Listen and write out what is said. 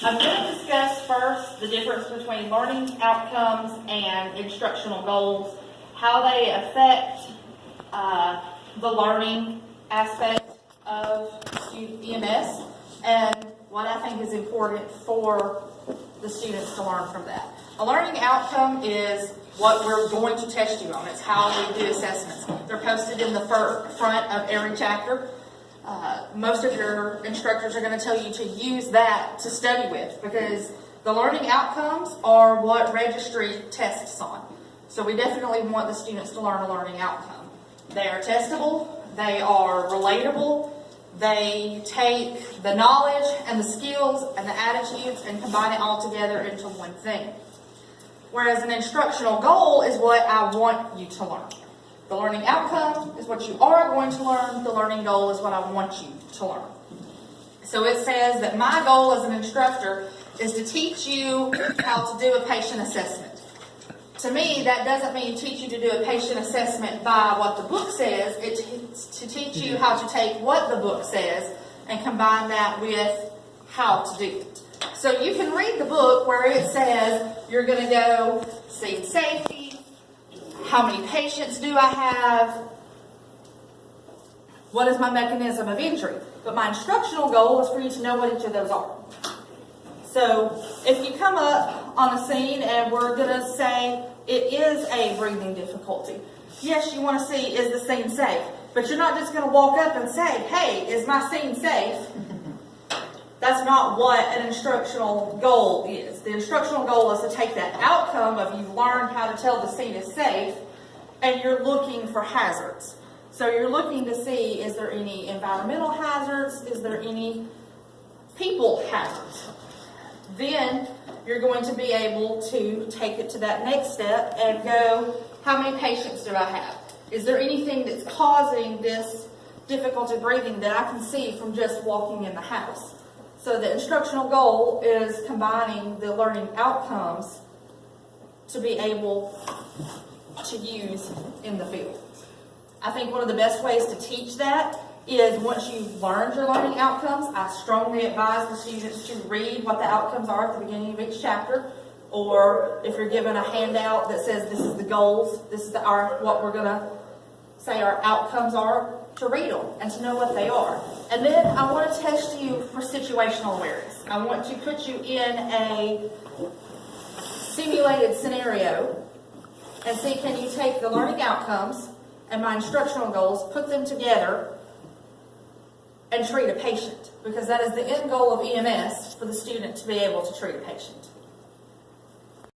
I'm going to discuss first the difference between learning outcomes and instructional goals, how they affect the learning aspect of EMS, and what I think is important for the students to learn from that. A learning outcome is what we're going to test you on. It's how we do assessments. They're posted in the front of every chapter. Most of your instructors are going to tell you to use that to study with, because the learning outcomes are what registry tests on. So we definitely want the students to learn a learning outcome. They are testable, they are relatable, they take the knowledge and the skills and the attitudes and combine it all together into one thing. Whereas an instructional goal is what I want you to learn. The learning outcome is what you are going to learn. The learning goal is what I want you to learn. So it says that my goal as an instructor is to teach you how to do a patient assessment. To me, that doesn't mean teach you to do a patient assessment by what the book says. It's to teach you how to take what the book says and combine that with how to do it. So you can read the book where it says you're going to go see safety, how many patients do I have, what is my mechanism of injury. But my instructional goal is for you to know what each of those are. So if you come up on a scene and we're going to say it is a breathing difficulty, yes, you want to see, is the scene safe? But you're not just going to walk up and say, hey, is my scene safe? That's not what an instructional goal is. The instructional goal is to take that outcome of you've learned how to tell the scene is safe, and you're looking for hazards. So you're looking to see, is there any environmental hazards? Is there any people hazards? Then you're going to be able to take it to that next step and go, how many patients do I have? Is there anything that's causing this difficulty breathing that I can see from just walking in the house? So the instructional goal is combining the learning outcomes to be able to use in the field. I think one of the best ways to teach that is once you've learned your learning outcomes, I strongly advise the students to read what the outcomes are at the beginning of each chapter, or if you're given a handout that says this is the goals, this is what we're going to say our outcomes are, to read them and to know what they are. And then I want to test you for situational awareness. I want to put you in a simulated scenario and see, can you take the learning outcomes and my instructional goals, put them together and treat a patient, because that is the end goal of EMS, for the student to be able to treat a patient.